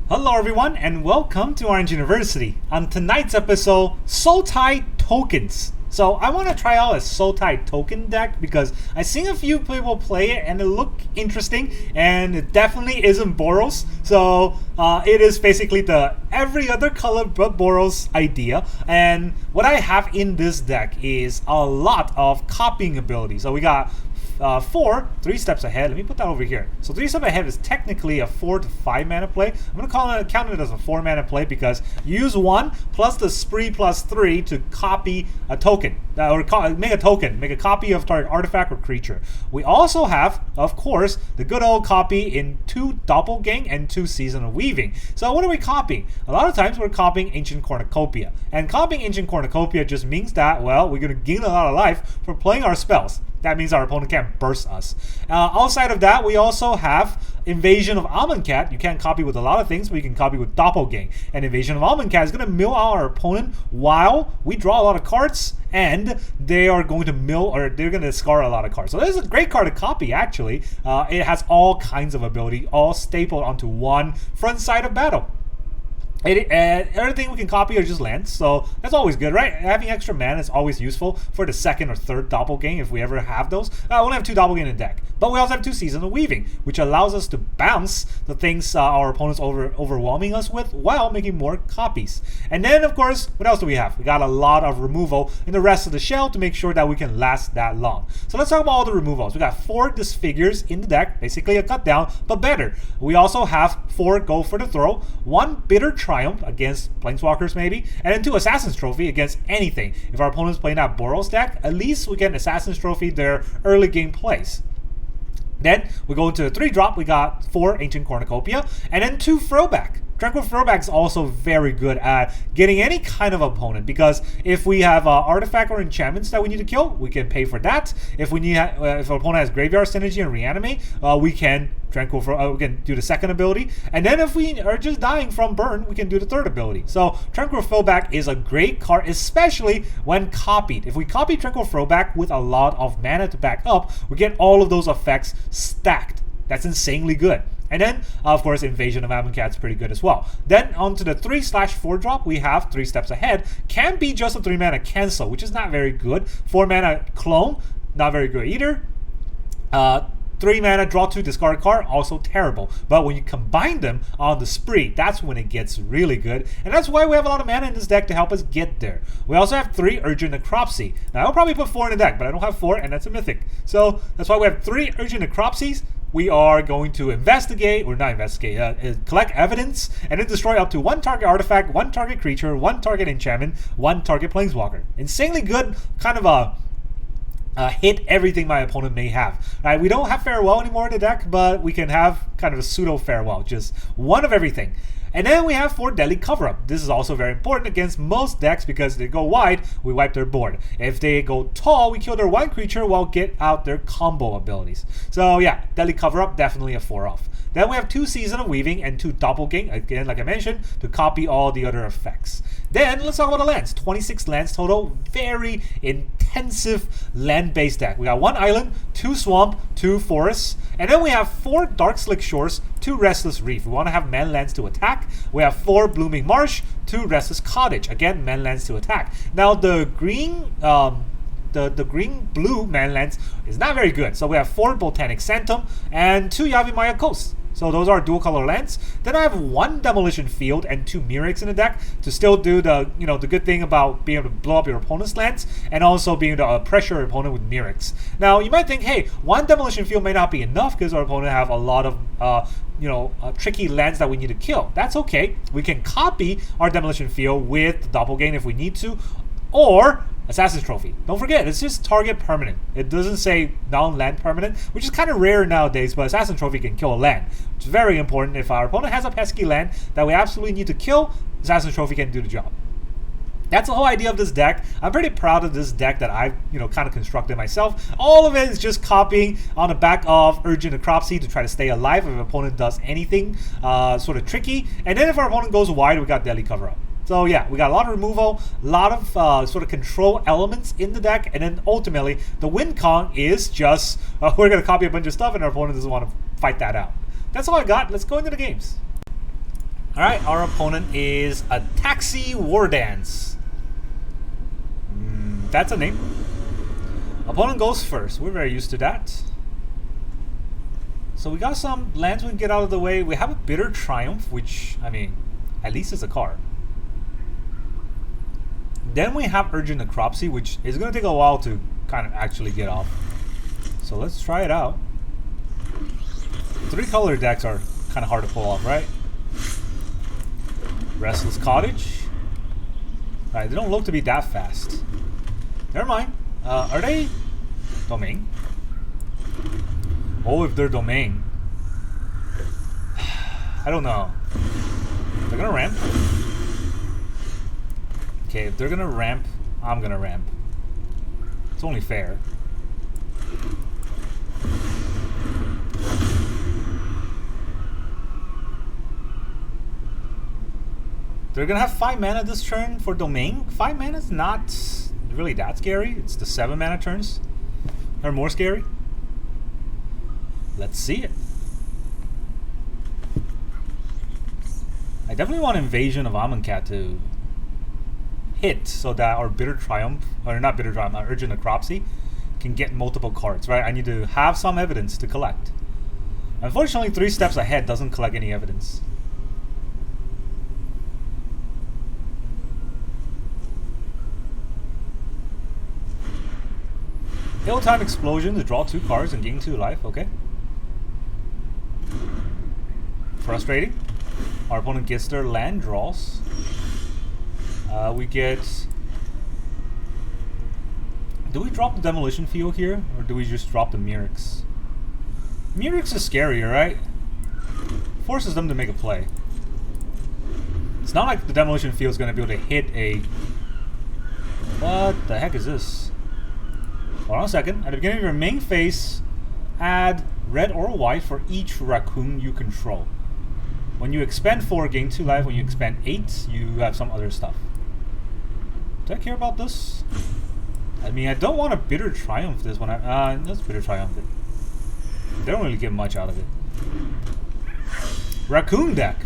Hello everyone and welcome to Orange University. On tonight's episode, Sultai Tokens. So I want to try out a Sultai token deck because I've seen a few people play it and it looked interesting, and it definitely isn't Boros. So it is basically the every other color but Boros idea. And what I have in this deck is a lot of copying ability. So we got 3 steps ahead. Let me put that over here. So 3 steps ahead is technically a 4 to 5 mana play. I'm gonna count it as a 4 mana play because you use 1 plus the spree plus 3 to copy a token, make a copy of target artifact or creature. We also have, of course, the good old copy in 2 Doppelgang and 2 Seasonal Weaving. So what are we copying? A lot of times we're copying Ancient Cornucopia, and copying Ancient Cornucopia just means that, well, we're gonna gain a lot of life for playing our spells. That means our opponent can't burst us. Outside of that, we also have Invasion of Amonkhet. You can't copy with a lot of things, but you can copy with Doppelgang. And Invasion of Amonkhet is going to mill out our opponent while we draw a lot of cards, and they are going to they're going to discard a lot of cards. So this is a great card to copy, actually. It has all kinds of ability, all stapled onto one front side of battle. Everything we can copy are just lands, so that's always good, right? Having extra mana is always useful for the second or third Doppelgang if we ever have those. We only have 2 Doppelgang in the deck, but we also have 2 Seasonal Weaving, which allows us to bounce the things our opponents overwhelming us with while making more copies. And then, of course, what else do we have? We got a lot of removal in the rest of the shell to make sure that we can last that long. So let's talk about all the removals. We got 4 Disfigures in the deck, basically a cut down, but better. We also have 4 Go for the Throw, 1 Bitter Triumph against Planeswalkers maybe, and then 2 Assassin's Trophy against anything. If our opponent's playing that Boros deck, at least we get an Assassin's Trophy their early game plays. Then we go into a 3-drop, we got 4 Ancient Cornucopia, and then 2 Throwback. Tranquil Throwback is also very good at getting any kind of opponent, because if we have artifact or enchantments that we need to kill, we can pay for that. If we need, if our opponent has Graveyard Synergy and Reanimate, we can we can do the second ability. And then if we are just dying from burn, we can do the third ability. So Tranquil Throwback is a great card, especially when copied. If we copy Tranquil Throwback with a lot of mana to back up, we get all of those effects stacked. That's insanely good. And then, of course, Invasion of Amonkhet is pretty good as well. Then, onto the 3/4 drop, we have 3 steps ahead. Can be just a 3 mana cancel, which is not very good. 4 mana clone, not very good either. 3 mana draw 2 discard card, also terrible. But when you combine them on the spree, that's when it gets really good. And that's why we have a lot of mana in this deck to help us get there. We also have 3 Urgent Necropsy. Now, I'll probably put 4 in the deck, but I don't have 4, and that's a mythic. So that's why we have 3 Urgent Necropsies. We are going to collect evidence, and then destroy up to 1 target artifact, 1 target creature, 1 target enchantment, 1 target planeswalker. Insanely good, kind of a hit everything my opponent may have. Right? We don't have Farewell anymore in the deck, but we can have kind of a pseudo Farewell, just 1 of everything. And then we have 4 Deadly Cover-Up. This is also very important against most decks because if they go wide, we wipe their board. If they go tall, we kill their 1 creature while get out their combo abilities. So yeah, Deadly Cover-Up, definitely a 4-off. Then we have 2 Seasonal Weaving and 2 Doppelgang, again, like I mentioned, to copy all the other effects. Then let's talk about the lands. 26 lands total, very intensive land-based deck. We got 1 island, 2 swamp, 2 forests, and then we have 4 Darkslick Shores, 2 Restless Reef. We want to have man lands to attack. We have 4 Blooming Marsh, 2 Restless Cottage. Again, man lands to attack. Now the green green-blue man lands is not very good. So we have 4 Botanical Sanctum and 2 Yavimaya Coast. So those are dual color lands. Then I have 1 Demolition Field and 2 Mirrex in the deck to still do the the good thing about being able to blow up your opponent's lands and also being able to pressure your opponent with Mirrex. Now you might think, hey, 1 Demolition Field may not be enough because our opponent have a lot of tricky lands that we need to kill. That's okay. We can copy our Demolition Field with Doppelgang if we need to, or Assassin's Trophy. Don't forget, it's just target permanent. It doesn't say non-land permanent, which is kind of rare nowadays, but Assassin's Trophy can kill a land, which is very important. If our opponent has a pesky land that we absolutely need to kill, Assassin's Trophy can do the job. That's the whole idea of this deck. I'm pretty proud of this deck that I've kind of constructed myself. All of it is just copying on the back of Urgent Necropsy to try to stay alive if an opponent does anything sort of tricky. And then if our opponent goes wide, we got Deadly Cover-Up. So yeah, we got a lot of removal, a lot of sort of control elements in the deck, and then ultimately the win con is just we're going to copy a bunch of stuff and our opponent doesn't want to fight that out. That's all I got. Let's go into the games. Alright, our opponent is a Taxi War Dance. That's a name. Opponent goes first. We're very used to that. So we got some lands we can get out of the way. We have a Bitter Triumph, which, I mean, at least it's a card. Then we have Urgent Necropsy, which is going to take a while to kind of actually get off. So let's try it out. 3-color decks are kind of hard to pull off, right? Restless Cottage. Alright, they don't look to be that fast. Never mind. Are they Domain? Oh, if they're Domain. I don't know. They're gonna ramp. Okay, if they're gonna ramp, I'm gonna ramp. It's only fair. They're gonna have 5 mana this turn for Domain. 5 mana is not really that scary. It's the 7 mana turns are more scary. Let's see it. I definitely want Invasion of Amonkhet to hit so that our Bitter Triumph, or not Bitter Triumph, Urgent Necropsy can get multiple cards, right? I need to have some evidence to collect. Unfortunately, 3 steps ahead doesn't collect any evidence. Ill-timed Explosion to draw 2 cards and gain 2 life, okay. Frustrating. Our opponent gets their land draws. We get... Do we drop the Demolition Field here? Or do we just drop the Mirrex? Mirrex is scarier, right? Forces them to make a play. It's not like the Demolition Field is going to be able to hit a... What the heck is this? Hold on a second. At the beginning of your main phase, add red or white for each raccoon you control. When you expend 4, gain 2 life. When you expend 8, you have some other stuff. Do I care about this? I mean, I don't want to Bitter Triumph this one. Let's Bitter Triumph it. They don't really get much out of it. Raccoon deck.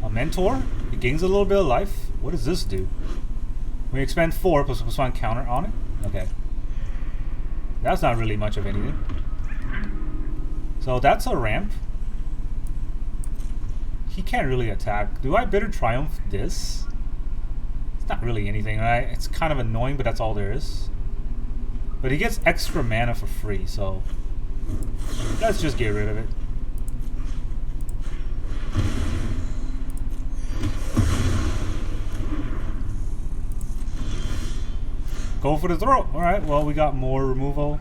A Mentor. It gains a little bit of life. What does this do? When you expend 4, +1 counter on it. Okay. That's not really much of anything. So that's a ramp. He can't really attack. Do I Bitter Triumph this? It's not really anything, right? It's kind of annoying, but that's all there is. But he gets extra mana for free, so let's just get rid of it. Go for the throw. Alright, well, we got more removal.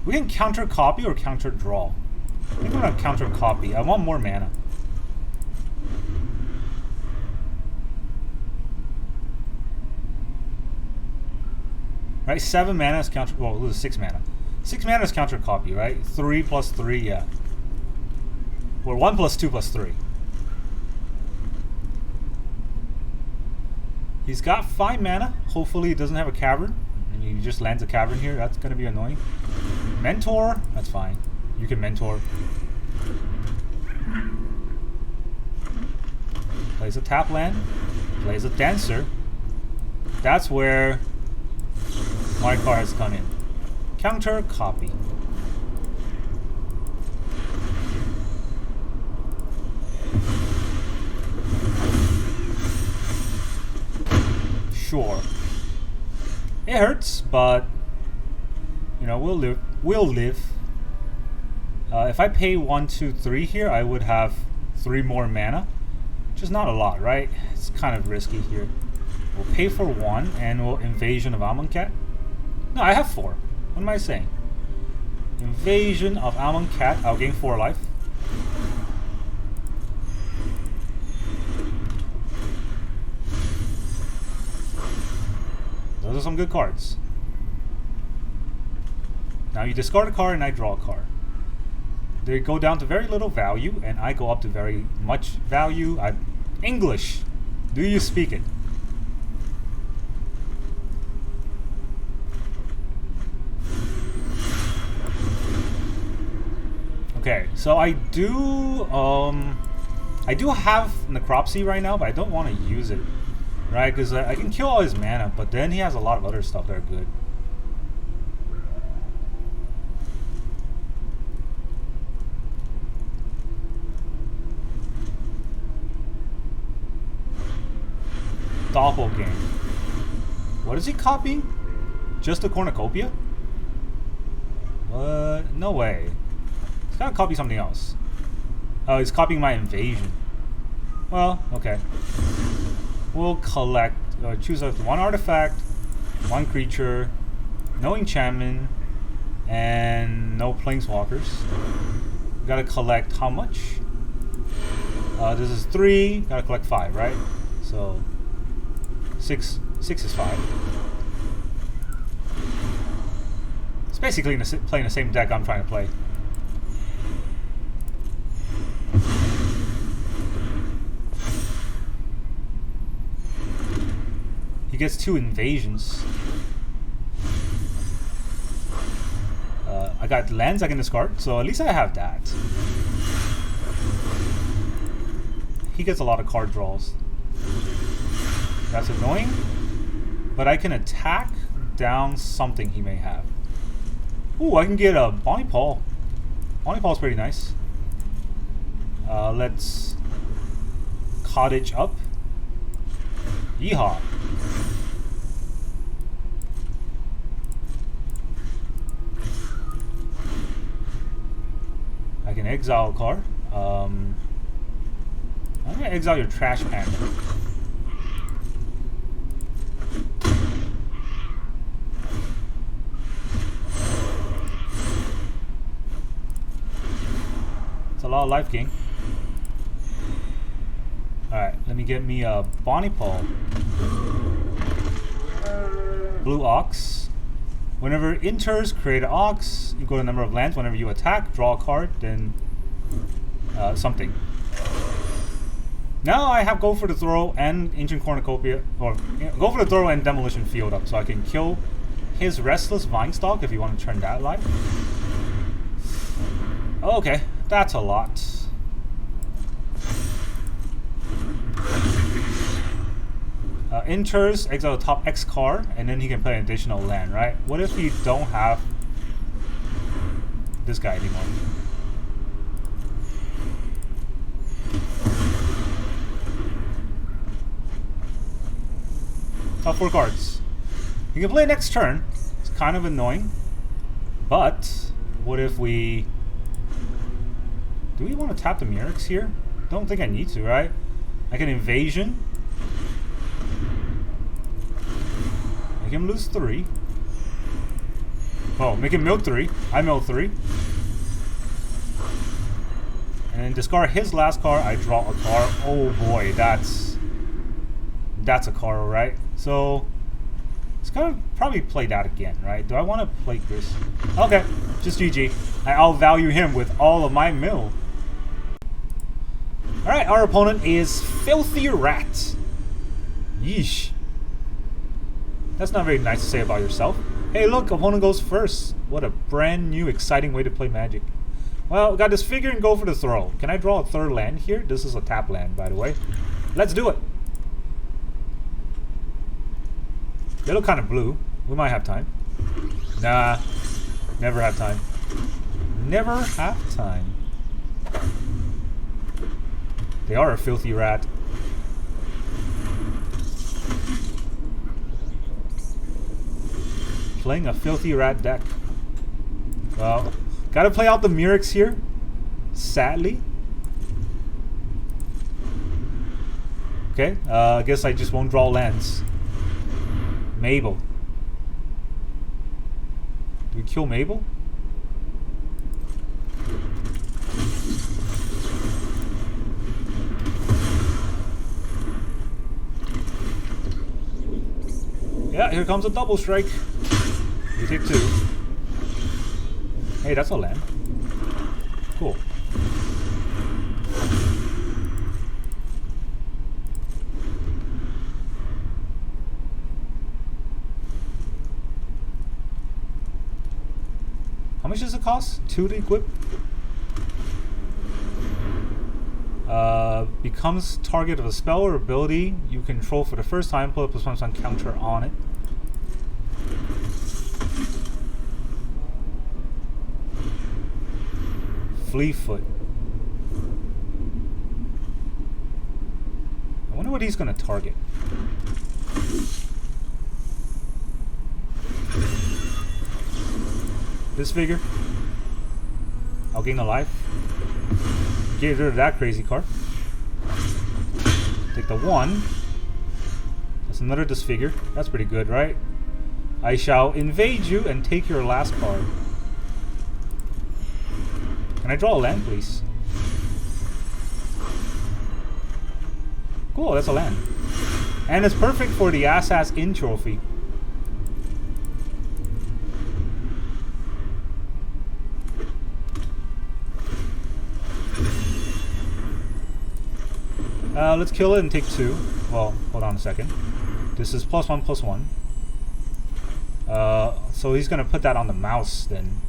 We can counter copy or counter draw. I think we're gonna counter copy. I want more mana. Right, 7 mana is counter. Well, this is 6 mana. 6 mana is counter copy, right? 3 + 3, yeah. Or 1 + 2 + 3. He's got 5 mana. Hopefully, he doesn't have a cavern. And he just lands a cavern here. That's going to be annoying. Mentor. That's fine. You can mentor. Plays a tap land. Plays a dancer. That's where my card has come in. Counter copy. Sure. It hurts, but you know, we'll live. We'll live. If I pay 1, 2, 3 here, I would have 3 more mana, which is not a lot, right? It's kind of risky here. We'll pay for 1, and we'll Invasion of Amonkhet. No, I have 4. What am I saying? Invasion of Amonkhet. I'll gain 4 life. Those are some good cards. Now you discard a card and I draw a card. They go down to very little value and I go up to very much value. English. Do you speak it? Okay, so I do I do have Necropsy right now, but I don't want to use it. Right, because I can kill all his mana, but then he has a lot of other stuff that are good. Doppelgang. What is he copying? Just the Cornucopia? What? No way. He's gotta copy something else. Oh, he's copying my invasion. Well, okay. We'll collect, choose one artifact, one creature, no enchantment, and no planeswalkers. We gotta collect how much? This is 3, gotta collect 5, right? So, 6 is 5. It's basically playing the same deck I'm trying to play. He gets 2 invasions. I got lands I can discard, so at least I have that. He gets a lot of card draws. That's annoying, but I can attack down something he may have. Ooh, I can get a Bonnie Paul. Bonnie Paul's pretty nice. Let's cottage up. Yeehaw. I can exile a card. I'm gonna exile your trash panda. It's a lot of life gain. Alright, let me get me a Bonnie Paul. Blue Ox. Whenever it enters, create an Ox. You go to the number of lands. Whenever you attack, draw a card, then something. Now I have Go for the Throw and Ancient Cornucopia, or Go for the Throw and Demolition Field up, so I can kill his Restless Vinestalk if you want to turn that live. Okay, that's a lot. Enters, exile the top X card, and then he can play an additional land, right? What if you don't have this guy anymore? Top 4 cards. You can play next turn. It's kind of annoying. But what if we... Do we want to tap the Mirrex here? Don't think I need to, right? I can invasion. Make him lose 3. Oh, make him mill 3. I mill 3. And then discard his last card. I draw a card. Oh boy, that's a card, right? So it's gonna probably play that again, right? Do I want to play this? Okay, just GG. I'll value him with all of my mill. All right, our opponent is Filthy Rat. Yeesh. That's not very nice to say about yourself. Hey, look, opponent goes first. What a brand new, exciting way to play Magic. Well, got Disfigure and Go for the Throw. Can I draw a 3rd land here? This is a tap land, by the way. Let's do it. They look kind of blue. We might have time. Nah, never have time. Never have time. They are a Filthy Rat. Playing a Filthy Rat deck. Well, gotta play out the Mirrex here. Sadly. Okay, I guess I just won't draw lands. Mabel. Do we kill Mabel? Yeah, here comes a double strike. You take 2. Hey, that's a land. Cool. How much does it cost? 2 to equip? becomes target of a spell or ability you control for the first time. Put a +1/+1 counter on it. Fleetfoot. I wonder what he's going to target. Disfigure. I'll gain a life. Get rid of that crazy card. Take the 1. That's another Disfigure. That's pretty good, right? I shall invade you and take your last card. Can I draw a land, please? Cool, that's a land. And it's perfect for the Assassin In trophy. Let's kill it and take 2. Well, hold on a second. This is +1/+1. So he's gonna put that on the mouse then.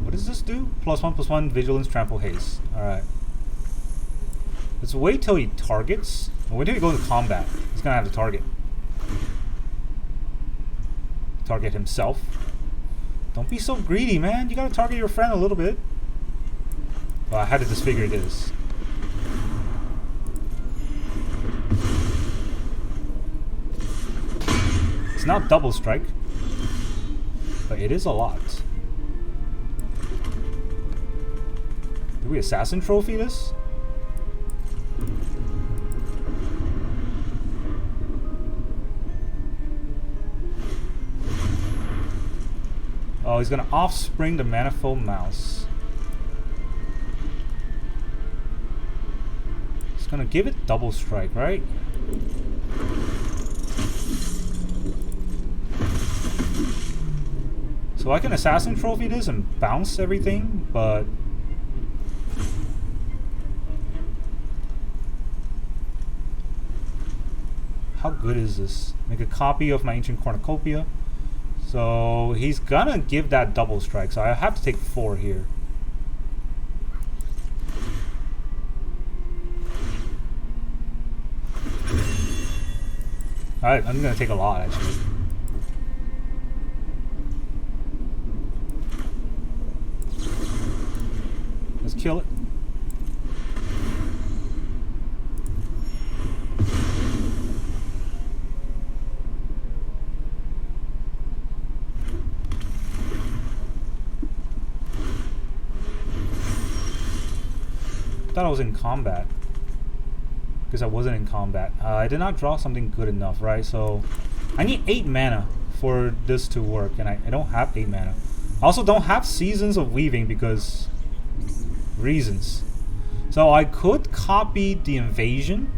What does this do? +1/+1 Vigilance, Trample, Haste. Alright. Let's wait till he targets. Wait till he goes to combat. He's gonna have to target. Target himself. Don't be so greedy, man. You gotta target your friend a little bit. Well, I had to disfigure this. It's not double strike, but it is a lot. Did we assassin trophy this? Oh, he's gonna offspring the Manifold Mouse. He's gonna give it double strike, right? So I can assassin trophy this and bounce everything, but how good is this? Make a copy of my Ancient Cornucopia. So he's gonna give that double strike, so I have to take 4 here. Alright, I'm gonna take a lot actually. Let's kill it. I thought I was in combat. Because I wasn't in combat. I did not draw something good enough, right? So I need 8 mana for this to work, and I don't have 8 mana. I also don't have Seasons of Weaving because reasons. So I could copy the Invasion.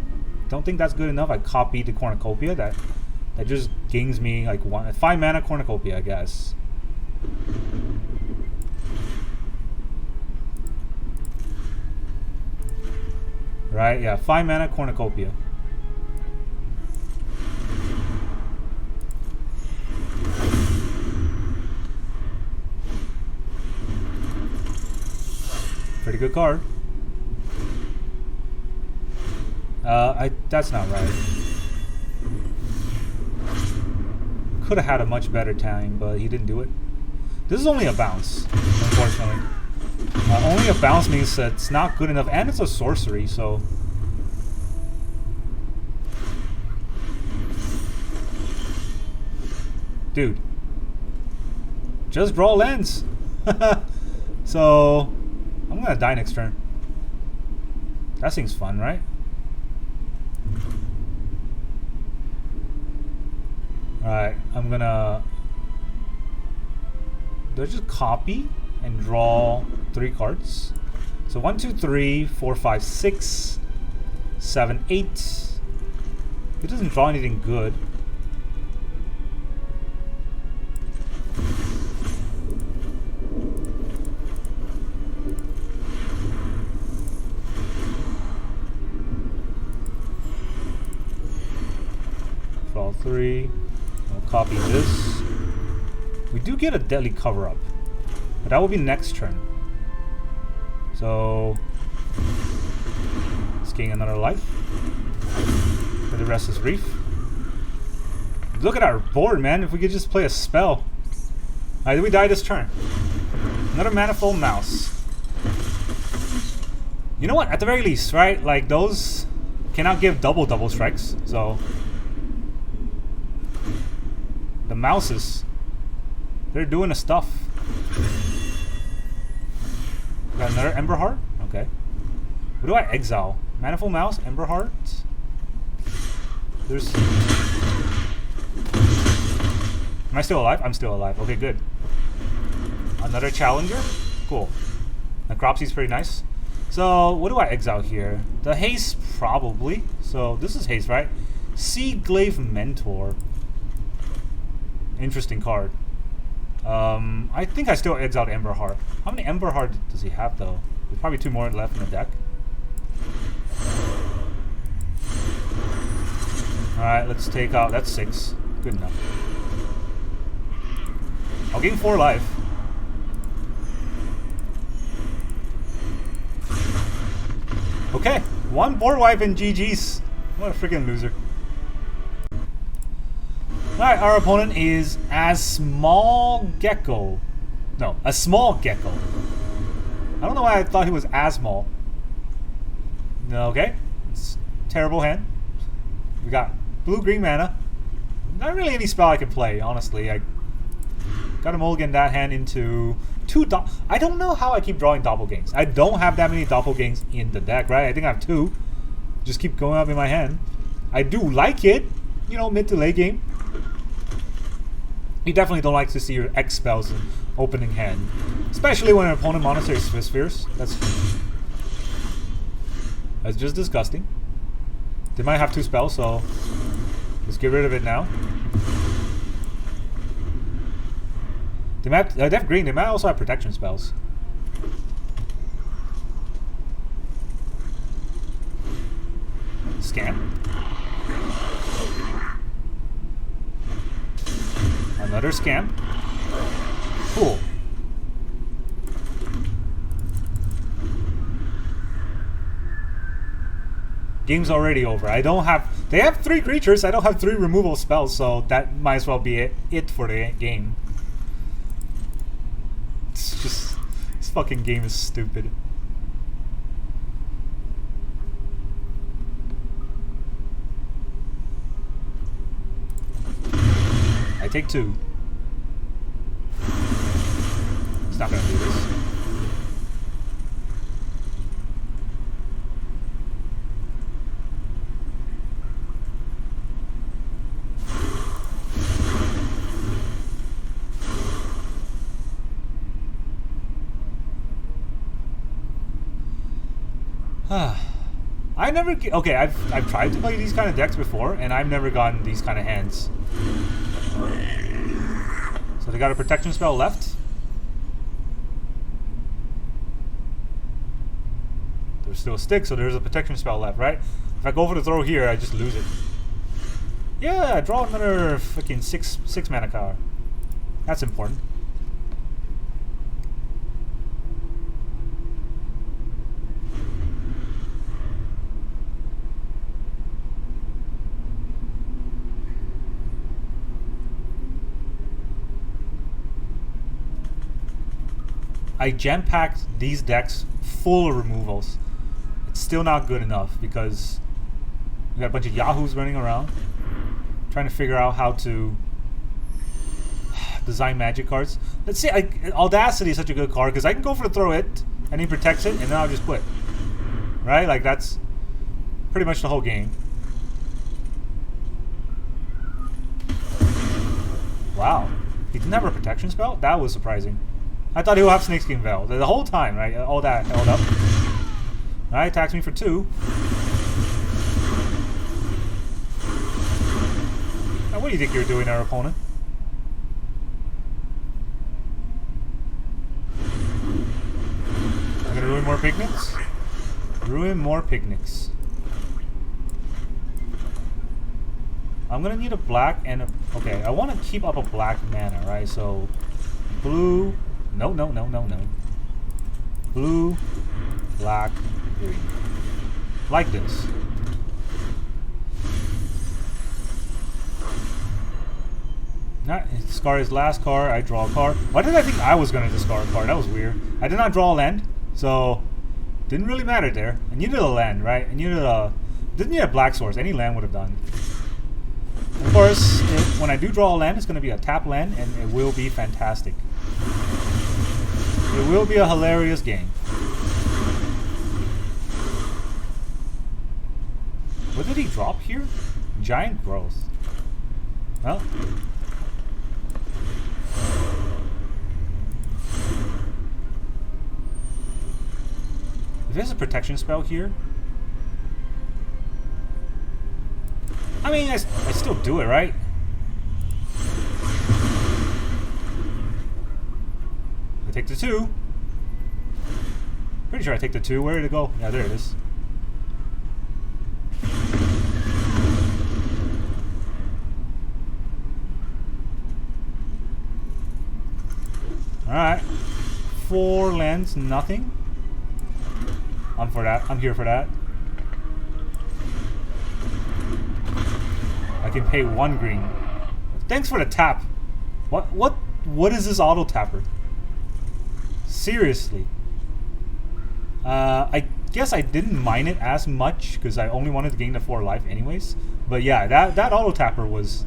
Don't think that's good enough. I copied the Cornucopia. That just gains me like 5 mana Cornucopia, I guess. Right, yeah, 5 mana Cornucopia. Pretty good card. That's not right. Could have had a much better time, but he didn't do it. This is only a bounce, unfortunately. Only a bounce means that it's not good enough, and it's a sorcery, so... Dude. Just draw lands! So... I'm gonna die next turn. That seems fun, right? Alright, I'm gonna... Do I just copy and draw 3 cards? So 1, 2, 3, 4, 5, 6, 7, 8. It doesn't draw anything good. Draw 3. I'll copy this. We do get a deadly cover-up, but that will be next turn. So, let's gain another life for the Restless Reef. Look at our board, man. If we could just play a spell. Alright, did we die this turn? Another Manifold Mouse. You know what? At the very least, right? Like, those cannot give double strikes, so... The mouses, they're doing the stuff. Got another Ember Heart? Okay. What do I exile? Manifold Mouse, Ember Heart? There's... Am I still alive? I'm still alive. Okay, good. Another Challenger? Cool. Necropsy's pretty nice. So, what do I exile here? The Haste, probably. So, this is Haste, right? Seaglaive Mentor. Interesting card. I think I still exiled Ember Heart. How many Ember Heart does he have, though? There's probably 2 more left in the deck. Alright, let's take out... That's 6. Good enough. I'll gain 4 life. Okay, 1 board wipe and GG's. What a freaking loser. Alright, our opponent is a small gecko. No, a small gecko. I don't know why I thought he was as small. Okay, it's terrible hand. We got blue-green mana. Not really any spell I can play, honestly. I got to mulligan that hand into 2 I don't know how I keep drawing Doppelgangs. I don't have that many Doppelgangs in the deck, right? I think I have 2. Just keep going up in my hand. I do like it, you know, mid to late game. You definitely don't like to see your X spells in opening hand. Especially when an opponent monitors Swiss Spheres. That's just disgusting. They might have 2 spells, so let's get rid of it now. They have green. They might also have protection spells. Scam. Another scam. Cool. Game's already over. I don't have... They have 3 creatures. I don't have 3 removal spells, so that might as well be it for the game. It's just... This fucking game is stupid. I take 2. It's not gonna do this. I never... Okay, I've tried to play these kind of decks before, and I've never gotten these kind of hands. So they got a protection spell left. There's still a stick, so there's a protection spell left, right? If I go for the throw here, I just lose it. Yeah, draw another freaking 6 mana card. That's important. I jam-packed these decks full of removals. It's still not good enough because we got a bunch of yahoos running around trying to figure out how to design magic cards. Let's see, Audacity is such a good card because I can go for the throw it and he protects it and then I'll just quit. Right? Like that's pretty much the whole game. Wow. He didn't have a protection spell? That was surprising. I thought he would have Snakeskin Veil the whole time, right? All that held up. Alright, attacks me for 2. Now, what do you think you're doing, our opponent? I'm gonna ruin more picnics? Ruin more picnics. I'm gonna need a black and a... Okay, I want to keep up a black mana, right? So, blue... No. Blue, black, green. Like this. Discard his last card, I draw a card. Why did I think I was gonna discard a card? That was weird. I did not draw a land, so... Didn't really matter there. I needed a land, right? I needed a... Didn't need a black source. Any land would have done. Of course, when I do draw a land, it's going to be a tap land, and it will be fantastic. It will be a hilarious game. What did he drop here? Giant growth. Well. If there's a protection spell here, I mean, I still do it, right? I take the 2. Pretty sure I take the 2. Where did it go? Yeah, there it is. Alright. 4 lands, nothing. I'm for that. I'm here for that. I can pay 1 green. Thanks for the tap. What is this auto tapper? Seriously. I guess I didn't mind it as much because I only wanted to gain the 4 life anyways. But yeah, that auto tapper was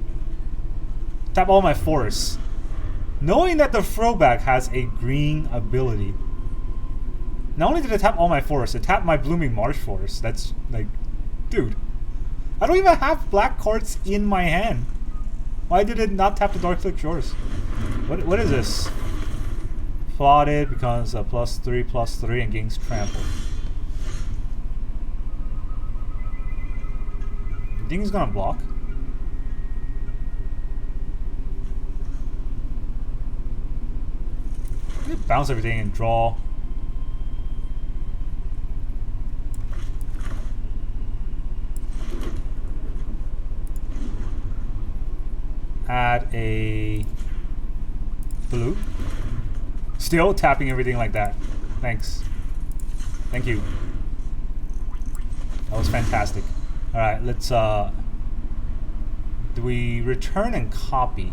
tap all my forests. Knowing that the throwback has a green ability. Not only did it tap all my forests, it tapped my Blooming Marsh forest. That's like, dude. I don't even have black cards in my hand. Why did it not tap the Darkslick Shores? What is this? Plotted becomes a +3/+3 and gains trample. You think he's gonna block? Bounce everything and draw. Add a blue. Still tapping everything like that. Thanks. Thank you. That was fantastic. Alright, let's do we return and copy?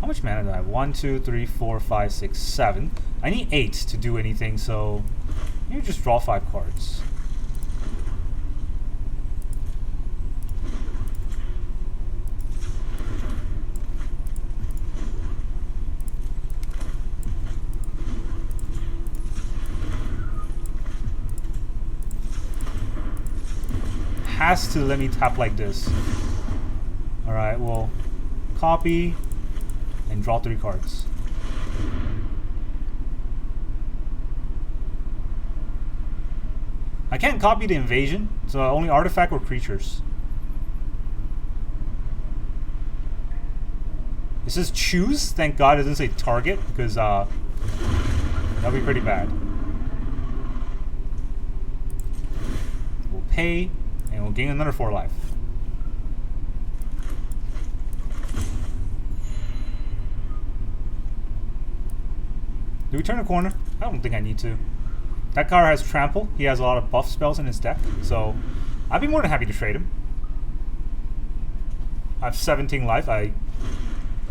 How much mana do I have? 1, 2, 3, 4, 5, 6, 7. I need 8 to do anything, so maybe just draw 5 cards. Has to let me tap like this. Alright, well, copy and draw 3 cards. I can't copy the invasion, so only artifact or creatures. It says choose. Thank God it doesn't say target, because that'll be pretty bad. We'll pay, and we'll gain another 4 life. Do we turn a corner? I don't think I need to. That card has trample. He has a lot of buff spells in his deck, so I'd be more than happy to trade him. I have 17 life. I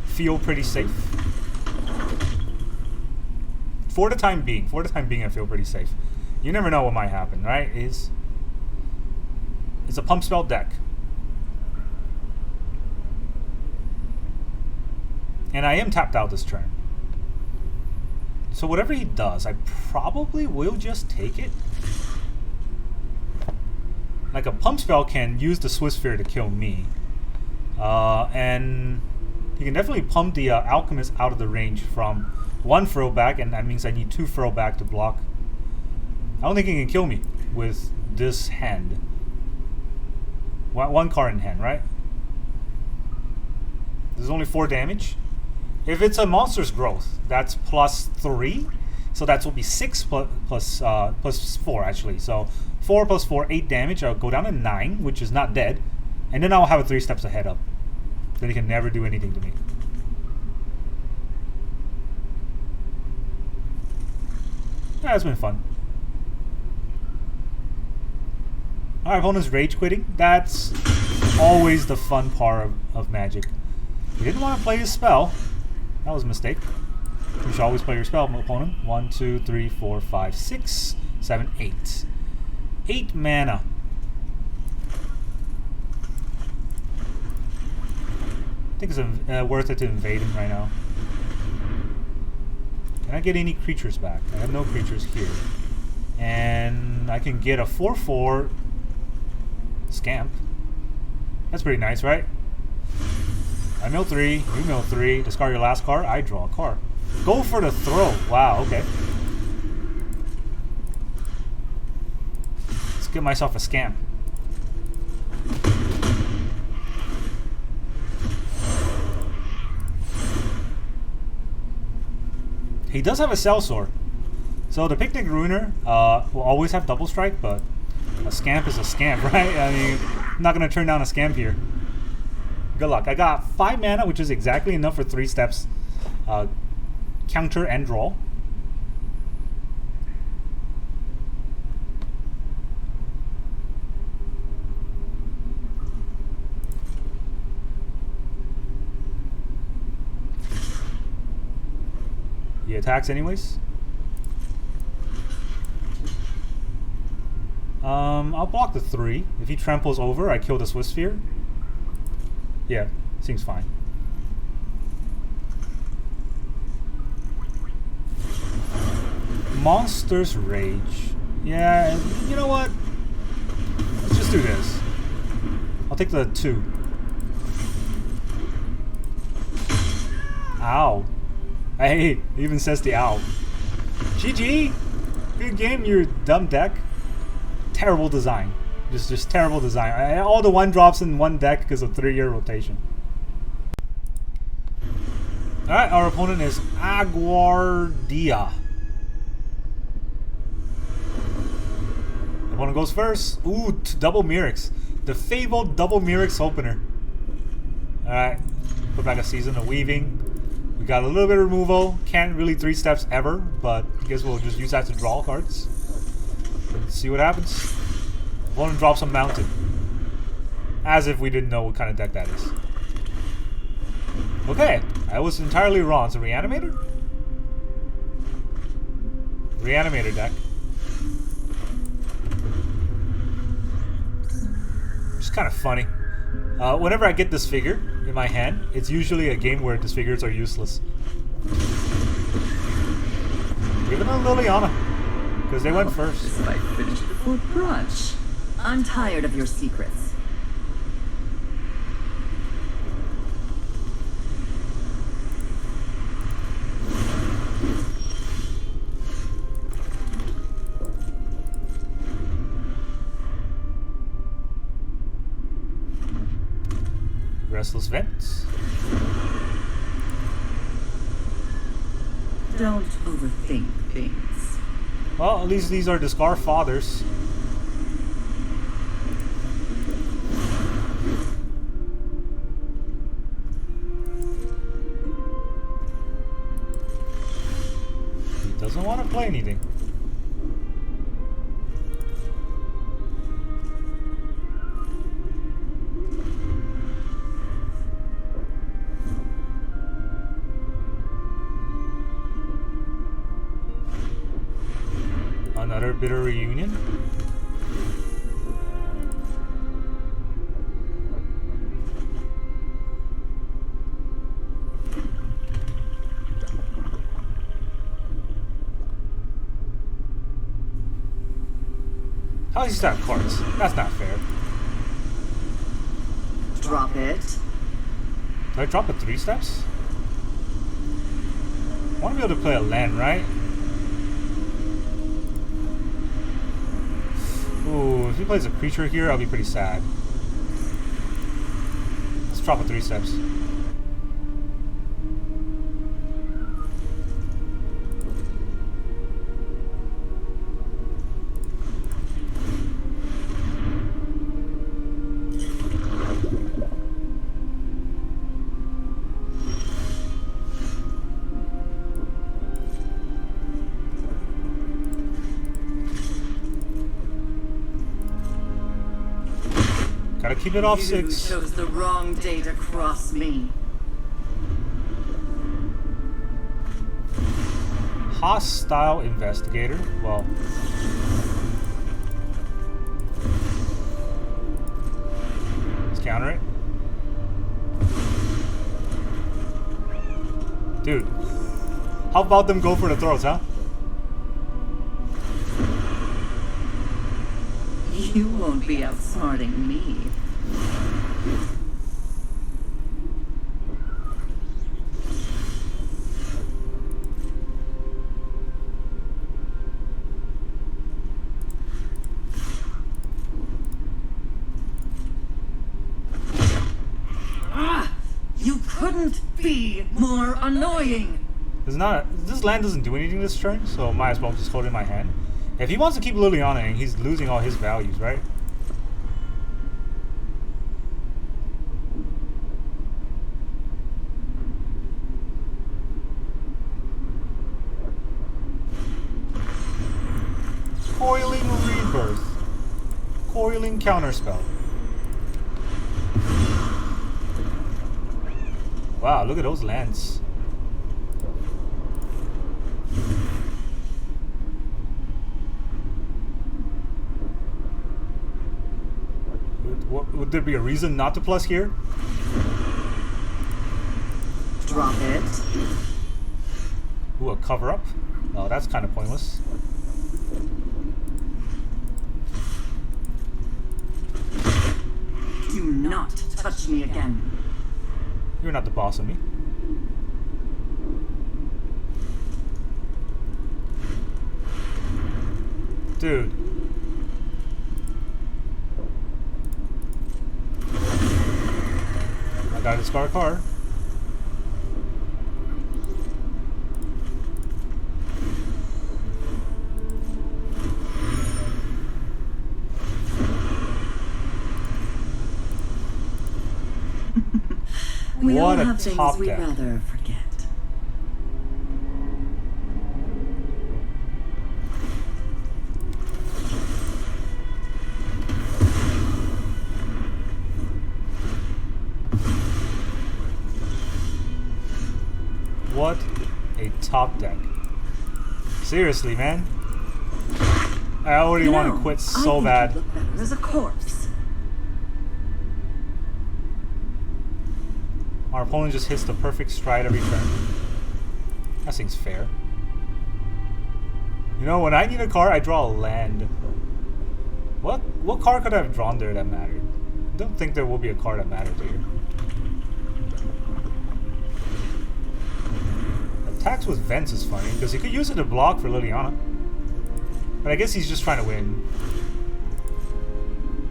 feel pretty safe. For the time being, I feel pretty safe. You never know what might happen, right? It's a pump spell deck. And I am tapped out this turn. So whatever he does, I probably will just take it. Like a pump spell can use the Swiss Sphere to kill me. And he can definitely pump the Alchemist out of the range from 1 throwback, and that means I need 2 throwback to block. I don't think he can kill me with this hand. 1 card in hand, right? There's only 4 damage. If it's a monster's growth, that's +3. So that will be 6 plus 4 actually. So 4 plus 4, 8 damage. I'll go down to 9, which is not dead. And then I'll have a 3 steps ahead up. Then he can never do anything to me. That's been fun. Our opponent's rage quitting. That's always the fun part of Magic. He didn't want to play his spell. That was a mistake. You should always play your spell, opponent. 1, 2, 3, 4, 5, 6, 7, 8. 8 mana. I think it's worth it to invade him right now. Can I get any creatures back? I have no creatures here. And I can get a 4/4 Scamp. That's pretty nice, right? I mill 3, you mill 3, discard your last card, I draw a card. Go for the throw. Wow, okay. Let's get myself a Scamp. He does have a Sellsword. So the Picnic Ruiner will always have double strike, but a Scamp is a Scamp, right? I mean, I'm not going to turn down a Scamp here. Good luck. I got 5 mana, which is exactly enough for 3 steps. Counter and draw. He attacks anyways. I'll block the 3. If he tramples over, I kill the Swift Sphere. Yeah, seems fine. Monster's Rage. Yeah, you know what? Let's just do this. I'll take the 2. Ow. Hey, it even says the owl. GG! Good game, you dumb deck. Terrible design. Just terrible design. All the 1-drops in one deck because of 3-year rotation. Alright, our opponent is Aguardia. Opponent goes first. Ooh, double Mirrex. The fabled double Mirrex opener. Alright, put back a Season of Weaving. We got a little bit of removal. Can't really 3 steps ever, but I guess we'll just use that to draw cards. Let's see what happens. Opponent drops a Mountain. As if we didn't know what kind of deck that is. Okay, I was entirely wrong. It's a Reanimator? Reanimator deck. It's kind of funny. Whenever I get Disfigure in my hand, it's usually a game where Disfigures are useless. Even a Liliana, because they went first. This might finish before brunch. I'm tired of your secrets. Restless Vents. Don't overthink things. Well, at least these are Discard Fathers. He doesn't want to play anything. Another bitter reunion. How does he have cards? That's not fair. Drop it. Do I drop it 3 steps? I want to be able to play a land, right? Ooh, if he plays a creature here, I'll be pretty sad. Let's drop it 3 steps. Gotta keep it off You 6. chose the wrong day to cross me. Hostile investigator. Well, let's counter it. Dude, how about them go for the throws, huh? You won't be outsmarting me. You couldn't be more annoying. This land doesn't do anything this turn, so might as well just hold it in my hand. If he wants to keep Liliana, he's losing all his values, right? Coiling Rebirth. Coiling Counterspell. Wow, look at those lands. Would there be a reason not to plus here? Drop it. Ooh, a cover up? Oh, that's kind of pointless. Do not touch me again. You're not the boss of me. Dude. I gotta discard a card. We all What a have things top we'd deck. rather forget. What a top deck. Seriously, man. I already want to quit so bad. I think you look better as a corpse. Our opponent just hits the perfect stride every turn. That seems fair. You know, when I need a card, I draw a land. What card could I have drawn there that mattered? I don't think there will be a card that matters here. Attacks with Vents is funny, because he could use it to block for Liliana. But I guess he's just trying to win.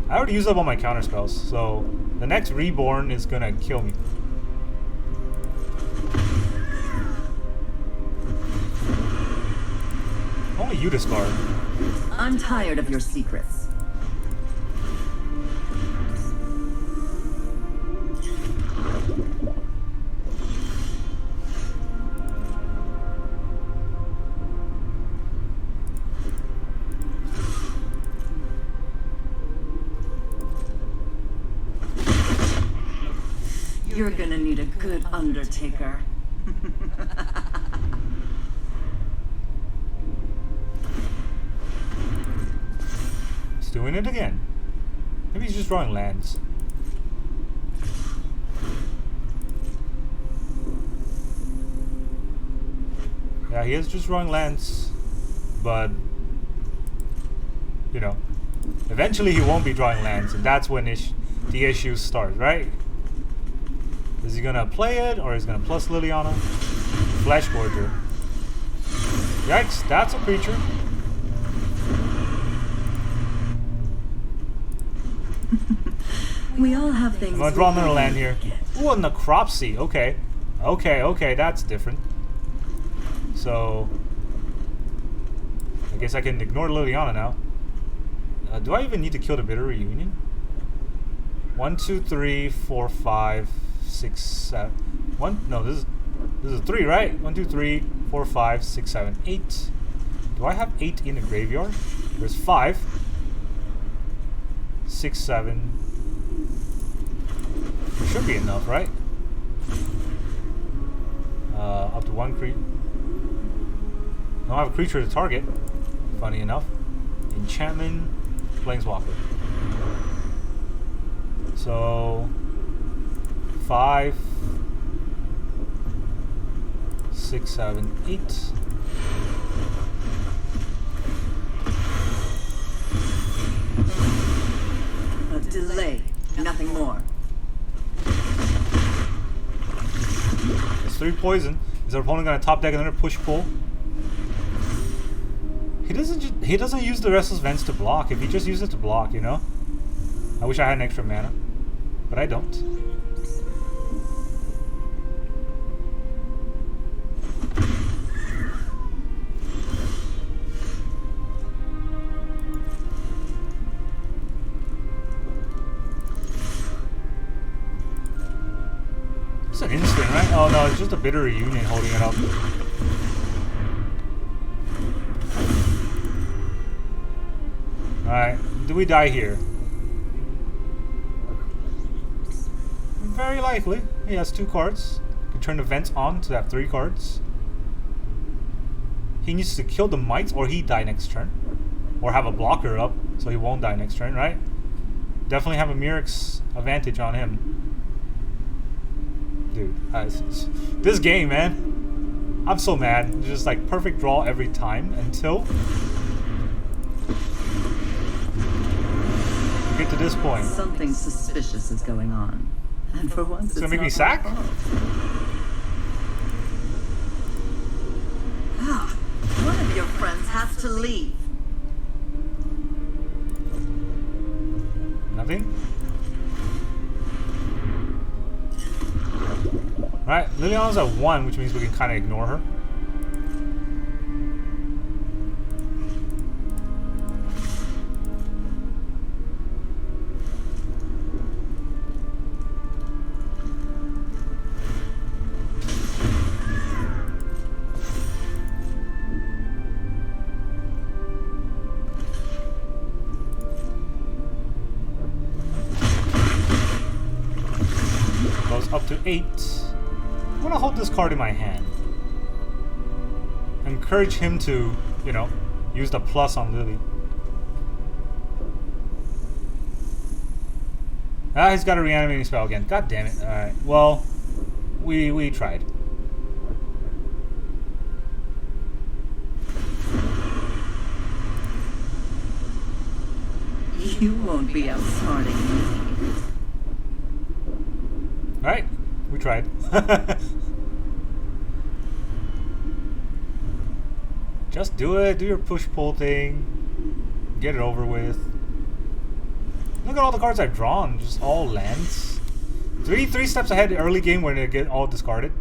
I already used up all my counter spells, so the next Reborn is gonna kill me. Only you discard. I'm tired of your secrets. You're gonna need a good undertaker. He's doing it again. Maybe he's just drawing lands. Yeah, he is just drawing lands, but you know, eventually he won't be drawing lands, and that's when the issues start, right? Is he gonna play it, or is he gonna plus Liliana? Flesh Gorger. Yikes, that's a creature. We all have things. I'm gonna draw another land here. Ooh, a Necropsy. Okay. Okay, that's different. So I guess I can ignore Liliana now. Do I even need to kill the Bitter Reunion? 1, 2, 3, 4, 5, 6, 7. No, this is 3, right? 1, 2, 3, 4, 5, 6, 7, 8. Do I have 8 in the graveyard? There's 5. 6, 7. There should be enough, right? Up to one creature. I don't have a creature to target. Funny enough. Enchantment, Planeswalker. So 5, 6, 7, 8. A delay, nothing more. It's 3 poison. Is our opponent gonna top deck another push pull? He doesn't use the Restless Vents to block. If he just uses it to block, you know? I wish I had an extra mana, but I don't. It's an instant, right? Oh no, it's just a Bitter Reunion holding it up. Alright, do we die here? Very likely. He has 2 cards. Can turn the vents on to have 3 cards. He needs to kill the mites or he die next turn. Or have a blocker up so he won't die next turn, right? Definitely have a Mirrex advantage on him. Dude, this game, man. I'm so mad. It's just like perfect draw every time until we get to this point. Something suspicious is going on. And for once, It's gonna make me sack? One of your friends has to leave. Nothing? Right, Liliana's at 1, which means we can kind of ignore her. Up to 8. I'm gonna hold this card in my hand. Encourage him to, you know, use the plus on Lily. Ah, he's got a reanimating spell again. God damn it. Alright, well, we tried. You won't be outsmarting me. Alright, we tried. Just do it. Do your push-pull thing. Get it over with. Look at all the cards I've drawn. Just all lands. Three steps ahead early game when they get all discarded.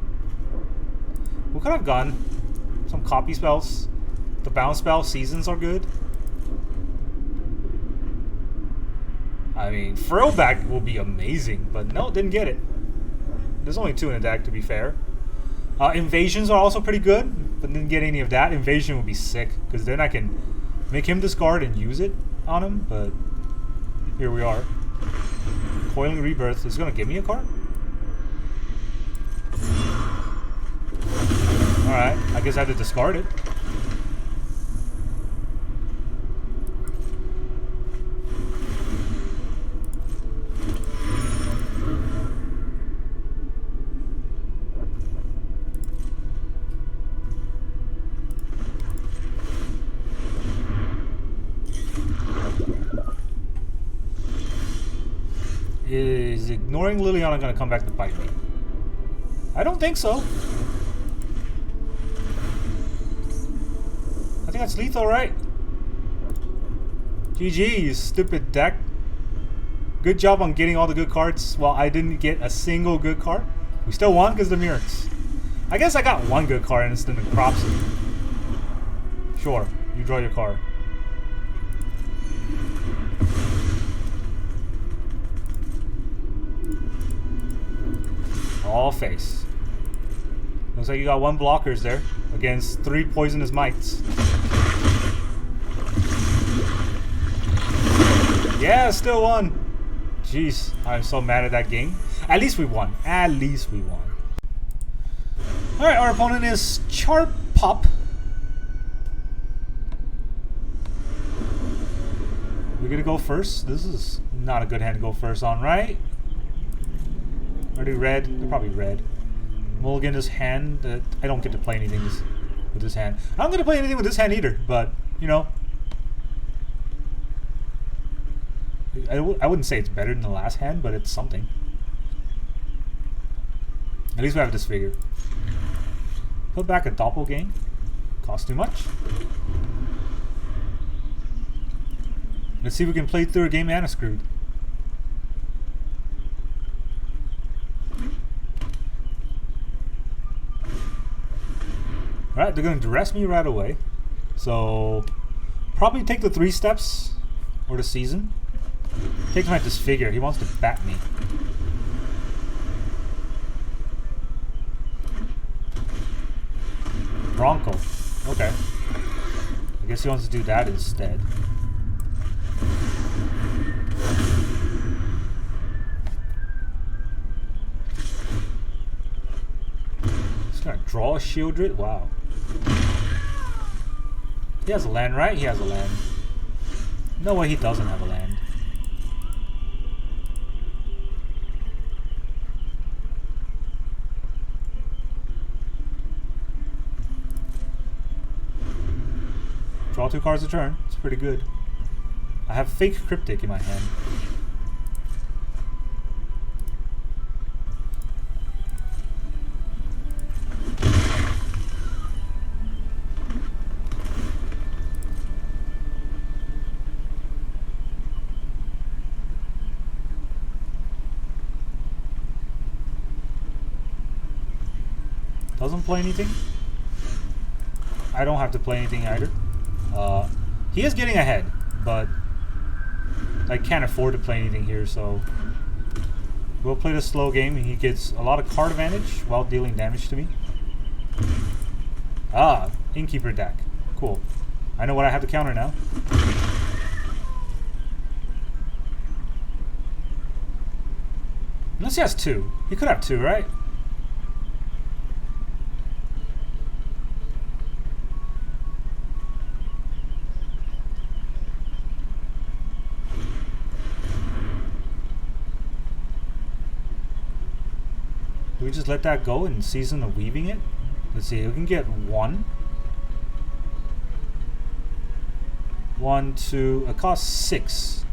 We could have gone some copy spells. The bounce spell seasons are good. I mean, throwback will be amazing, but no, didn't get it. There's only 2 in the deck, to be fair. Invasions are also pretty good, but didn't get any of that. Invasion would be sick, because then I can make him discard and use it on him, but here we are. Coiling Rebirth is going to give me a card? Alright, I guess I have to discard it. Is ignoring Liliana going to come back to bite me? I don't think so. I think that's lethal, right? GG, you stupid deck. Good job on getting all the good cards. Well, I didn't get a single good card. We still won because of the Mirrex. I guess I got one good card and it's the Necropsy. Sure, you draw your card. All face. Looks like you got 1 blockers there against 3 poisonous mites. Yeah, still won. Jeez, I'm so mad at that game. At least we won. At least we won. Alright, our opponent is Charpop. We're gonna go first. This is not a good hand to go first on, right? Are they red? They're probably red. Mulligan this hand. I don't get to play anything with this hand. I don't get to play anything with this hand either, but, you know. I wouldn't say it's better than the last hand, but it's something. At least we have Disfigure. Put back a Doppelgang. Cost too much. Let's see if we can play through a game mana screwed. Alright, they're going to duress me right away. So, probably take the 3 steps or the season. Takes my Disfigure. He wants to bat me. Bronco. Okay. I guess he wants to do that instead. Just gonna draw a Shieldred? Wow. He has a land, right? He has a land. No way he doesn't have a land. Draw 2 cards a turn. It's pretty good. I have fake Cryptic in my hand. Doesn't play anything. I don't have to play anything either. He is getting ahead, but I can't afford to play anything here, so we'll play the slow game, and he gets a lot of card advantage while dealing damage to me. Ah, Innkeeper deck. Cool. I know what I have to counter now. Unless he has 2. He could have 2, right? Do we just let that go and season the weaving it? Let's see, we can get 1. 1, 2, it costs 6.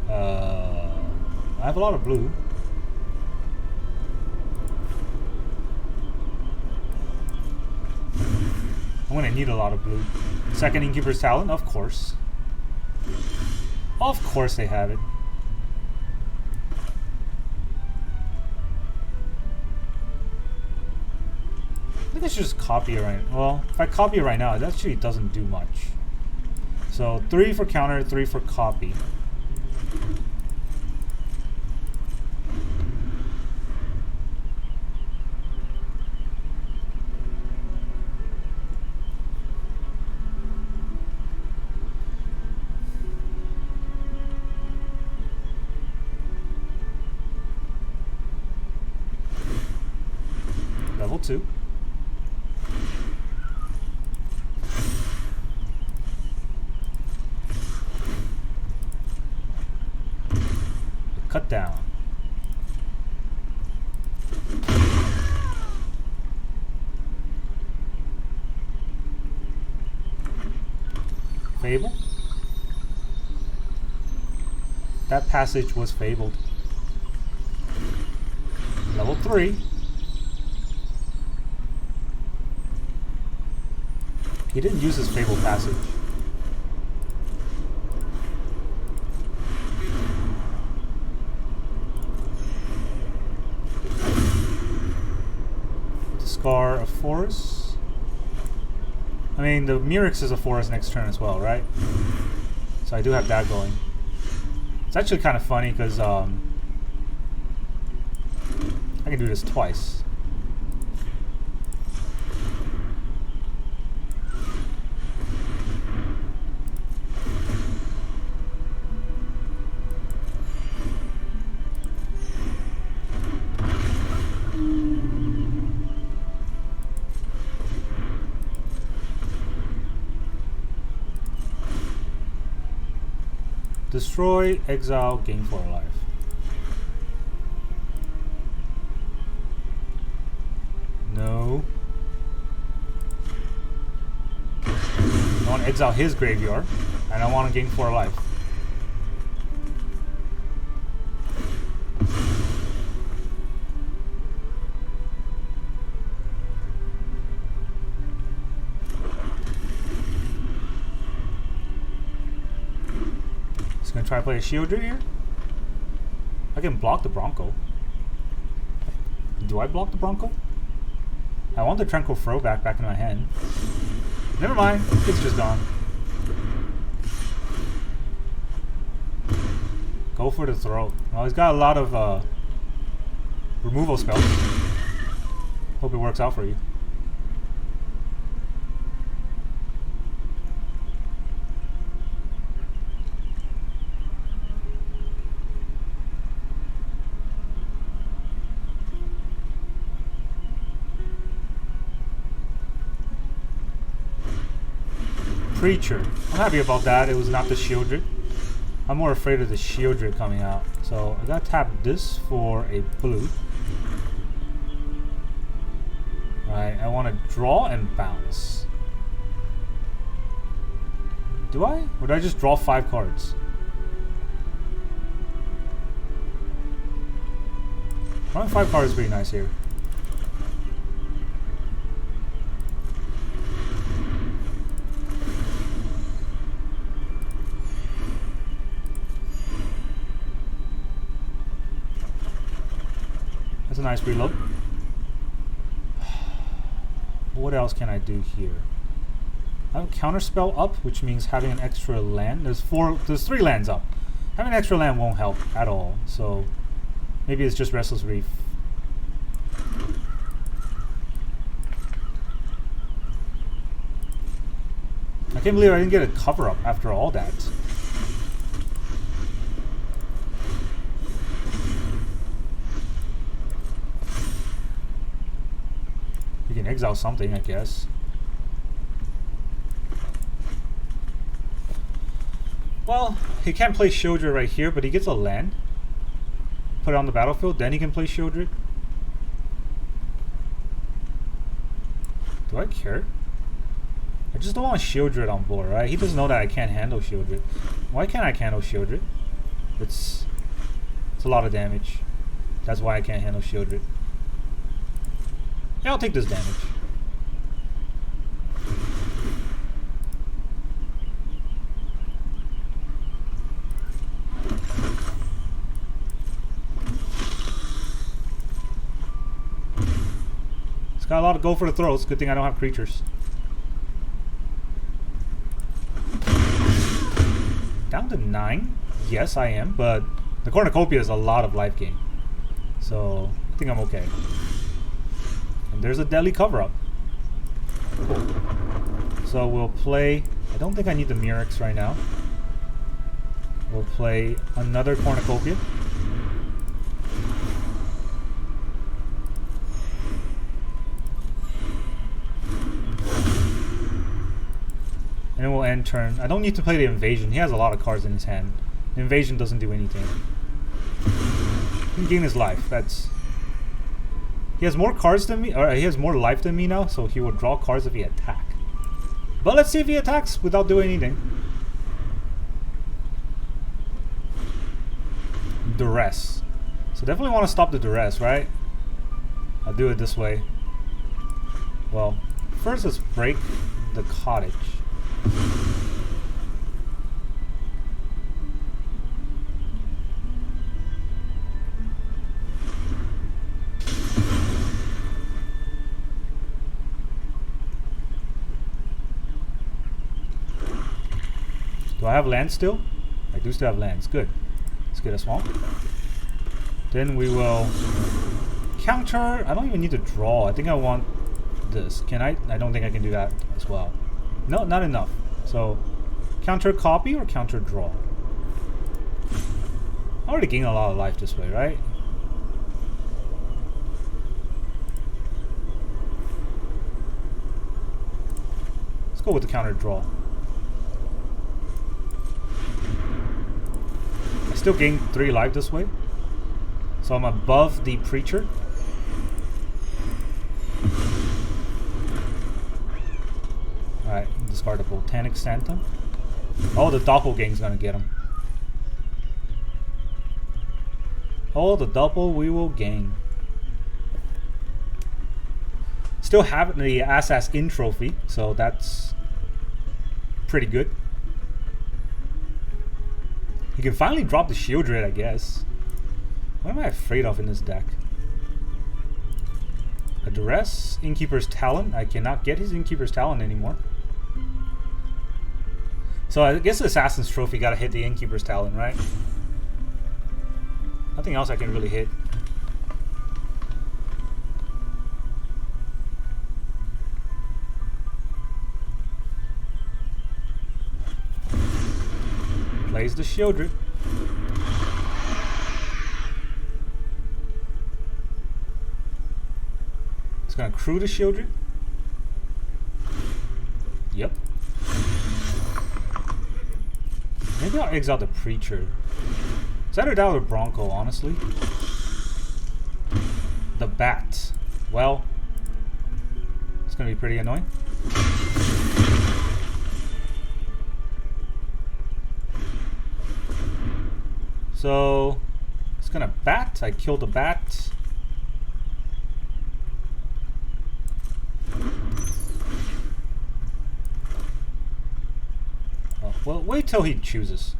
I have a lot of blue. I'm gonna need a lot of blue. Second Innkeeper's Talent, of course. Of course they have it. I think I should just copy it right now. Well, if I copy it right now, it actually doesn't do much. So 3 for counter, 3 for copy. Level 2. Cut down. Fable? That passage was fabled. Level 3. He didn't use his Fable passage. Scar a forest. I mean, the Mirrex is a forest next turn as well, right? So I do have that going. It's actually kind of funny because I can do this twice. Destroy, exile, gain 4 life. No. I want to exile his graveyard, and I want to gain 4 life. Just gonna try to play a Shieldred here. I can block the Bronco. Do I block the Bronco? I want the Tranquil Throwback back in my hand. Never mind, it's just gone. Go for the throw. Well, he's got a lot of removal spells. Hope it works out for you. Preacher. I'm happy about that. It was not the Shieldred. I'm more afraid of the Shieldred coming out. So I gotta tap this for a blue. Right, I want to draw and bounce. Do I? Or do I just draw 5 cards? Drawing 5 cards is pretty nice here. A nice reload. What else can I do here? I have a counterspell up, which means having an extra land. There's 3 lands up. Having an extra land won't help at all. So maybe it's just Restless Reef. I can't believe I didn't get a cover up after all that. You can exile something, I guess. Well, he can't play Shieldred right here, but he gets a land. Put it on the battlefield, then he can play Shieldred. Do I care? I just don't want Shieldred on board, right? He doesn't know that I can't handle Shieldred. Why can't I handle Shieldred? It's a lot of damage. That's why I can't handle Shieldred. Yeah, I'll take this damage. It's got a lot of go for the throws. Good thing I don't have creatures. Down to 9? Yes, I am, but the Cornucopia is a lot of life gain. So, I think I'm okay. And there's a deadly cover-up. Cool. So we'll play... I don't think I need the Mirrex right now. We'll play another Cornucopia. And then we'll end turn. I don't need to play the Invasion. He has a lot of cards in his hand. The Invasion doesn't do anything. He can gain his life. That's... He has more cards than me, or he has more life than me now, so he will draw cards if he attack. But let's see if he attacks without doing anything. Duress. So definitely want to stop the Duress, right? I'll do it this way. Well, first let's break the cottage. Do I have land still? I do still have lands. Good. Let's get a swamp. Then we will counter. I don't even need to draw. I think I want this. Can I? I don't think I can do that as well. No, not enough. So, counter copy or counter draw? I already gained a lot of life this way, right? Let's go with the counter draw. I still gain 3 life this way. So I'm above the preacher. Alright, discard the Botanical Sanctum. Oh, the Doppelgang's gonna get him. Oh, the double we will gain. Still have the Assassin trophy, so that's pretty good. You can finally drop the Shieldred, I guess. What am I afraid of in this deck? A Duress, Innkeeper's Talent. I cannot get his Innkeeper's Talent anymore. So I guess the Assassin's Trophy gotta hit the Innkeeper's Talent, right? Nothing else I can really hit. Plays the Shieldred. It's gonna crew the Shieldred. Yep. Maybe I'll exile the Preacher. Is that or that or Bronco, honestly? The Bat. Well, it's gonna be pretty annoying. So, it's gonna bat. I kill the bat. Oh, well, wait till he chooses.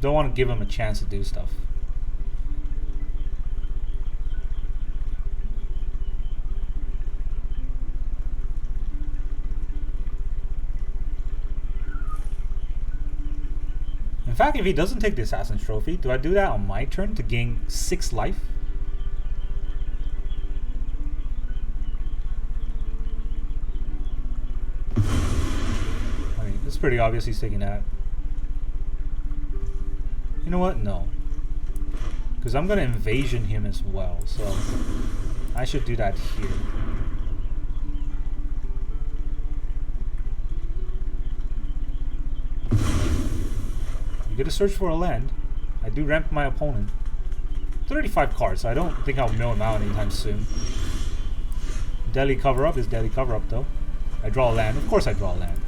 Don't want to give him a chance to do stuff. In fact, if he doesn't take the Assassin's Trophy, do I do that on my turn to gain 6 life? I mean, it's pretty obvious he's taking that. You know what? No. Because I'm going to invasion him as well, so I should do that here. You get to search for a land. I do ramp my opponent. 35 cards, so I don't think I'll mill him out anytime soon. Deadly Cover Up is Deadly Cover Up though. I draw a land. Of course I draw a land.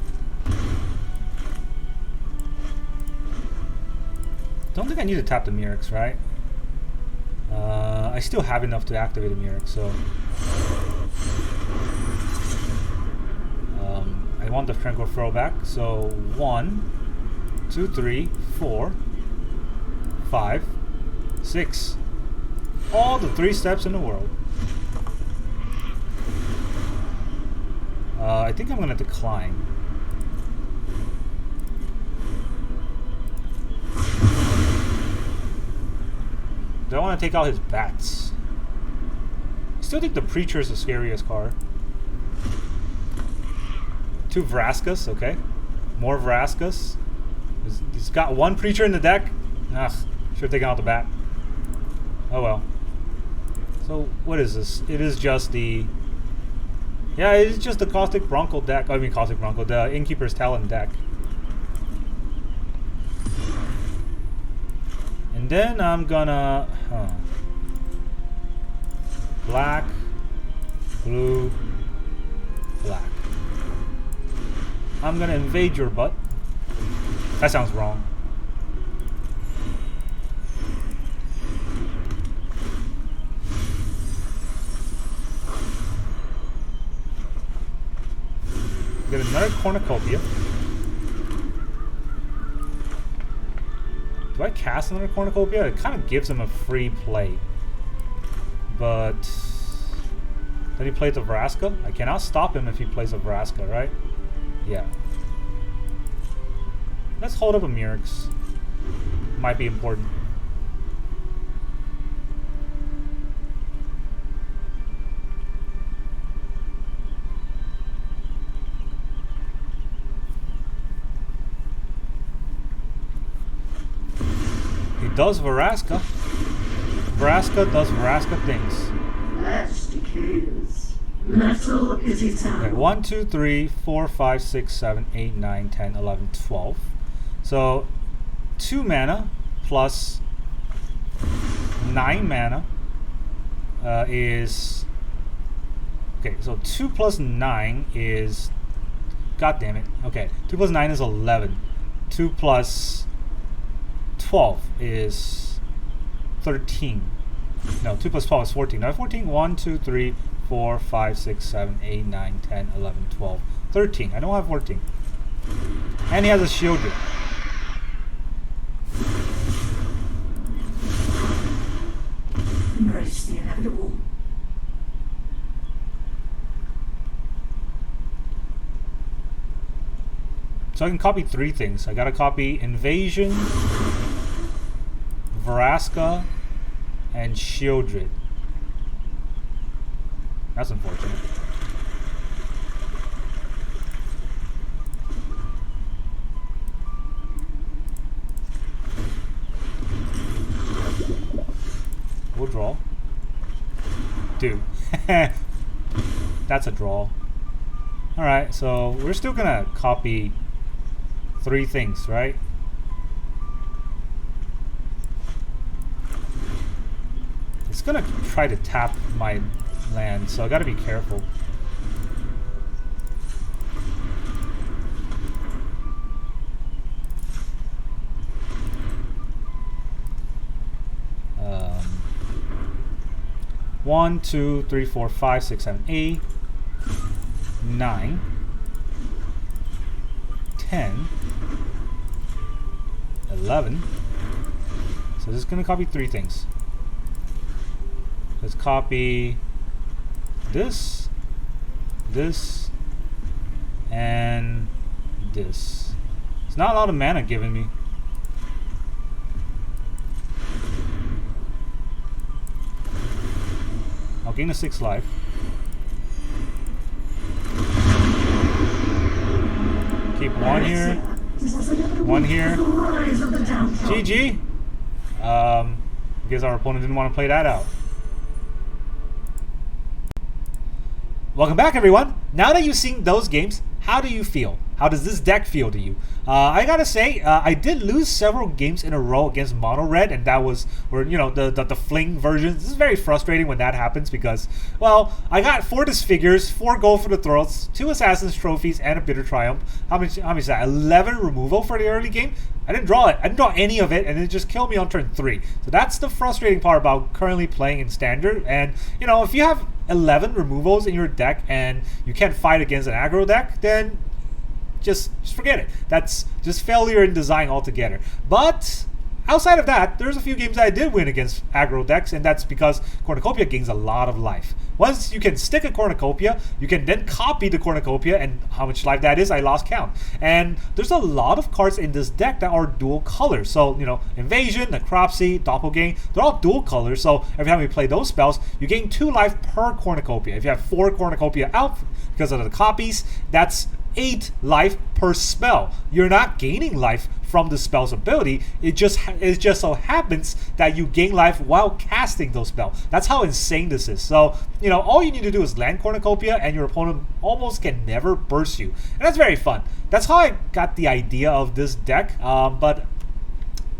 Don't think I need to tap the Mirrex, right? I still have enough to activate the Mirrex, so... I want the Tranquil Throwback, so 1, 2, 3, 4, 5, 6. All the 3 steps in the world. I think I'm gonna decline. Do I want to take out his bats? I still think the Preacher is the scariest card. 2 Vraskas, okay. More Vraskas. He's got 1 Preacher in the deck. Ugh, should have taken out the bat. Oh well. So, what is this? It is just the... Yeah, it's just the Caustic Bronco deck. I mean, Caustic Bronco, the Innkeeper's Talent deck. And then I'm gonna... Black, blue, black. I'm gonna invade your butt. That sounds wrong. Get another Cornucopia. Do I cast another Cornucopia? It kind of gives him a free play. But... Then he plays a Vraska? I cannot stop him if he plays a Vraska, right? Yeah. Let's hold up a Mirrex. Might be important. does Vraska. Vraska does Vraska things. Ash decays. Metal is eternal. Okay, 1, 2, 3, 4, 5, 6, 7, 8, 9, 10, 11, 12. So 2 mana plus 9 mana is... Okay, so 2 plus 9 is... God damn it. Okay, 2 plus 9 is 11. 2 plus 12 is 13. No, 2 plus 12 is 14. Now 14, 1, 2, 3, 4, 5, 6, 7, 8, 9, 10, 11, 12, 13. I don't have 14. And he has a shield. Embrace the inevitable. So I can copy 3 things. I gotta copy Invasion, Vraska, and Shieldred. That's unfortunate. We'll draw. Dude. That's a draw. Alright, so we're still gonna copy 3 things, right? It's gonna try to tap my land, so I gotta be careful. One, 2, 3, 4, 5, 6, 7, 8, 9, 10, 11. So this is gonna copy 3 things. Let's copy this, this, and this. It's not a lot of mana given me. I'll gain a 6 life. Keep 1 here. 1 here. GG. Guess our opponent didn't want to play that out. Welcome back, everyone. Now that you've seen those games, how do you feel? How does this deck feel to you? I gotta say, I did lose several games in a row against Mono Red, and that was where, you know, the fling versions. This is very frustrating when that happens because, well, I got 4 Disfigures, 4 Gold for the Throats, 2 Assassin's Trophies, and a Bitter Triumph. How many is that? 11 removal for the early game? I didn't draw it. I didn't draw any of it, and it just killed me on turn 3. So that's the frustrating part about currently playing in Standard. And, you know, if you have 11 removals in your deck and you can't fight against an aggro deck, then just forget it. That's just failure in design altogether. But outside of that, there's a few games I did win against aggro decks, and that's because Cornucopia gains a lot of life. Once you can stick a Cornucopia, you can then copy the Cornucopia, and how much life that is, I lost count. And there's a lot of cards in this deck that are dual colors. So, you know, Invasion, Necropsy, Doppelgang, they're all dual colors. So every time we play those spells, you gain 2 life per Cornucopia. If you have 4 Cornucopia out because of the copies, that's 8 life per spell. You're not gaining life from the spell's ability. It just so happens that you gain life while casting those spells. That's how insane this is. So, you know, all you need to do is land Cornucopia and your opponent almost can never burst you. And that's very fun. That's how I got the idea of this deck. But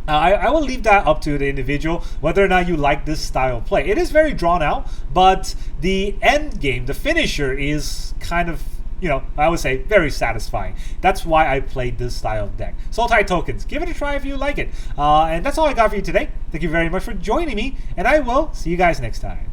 I will leave that up to the individual, whether or not you like this style of play. It is very drawn out, but the end game, the finisher, is kind of, you know, I would say very satisfying. That's why I played this style of deck. Sultai Tokens, give it a try if you like it. And that's all I got for you today. Thank you very much for joining me, and I will see you guys next time.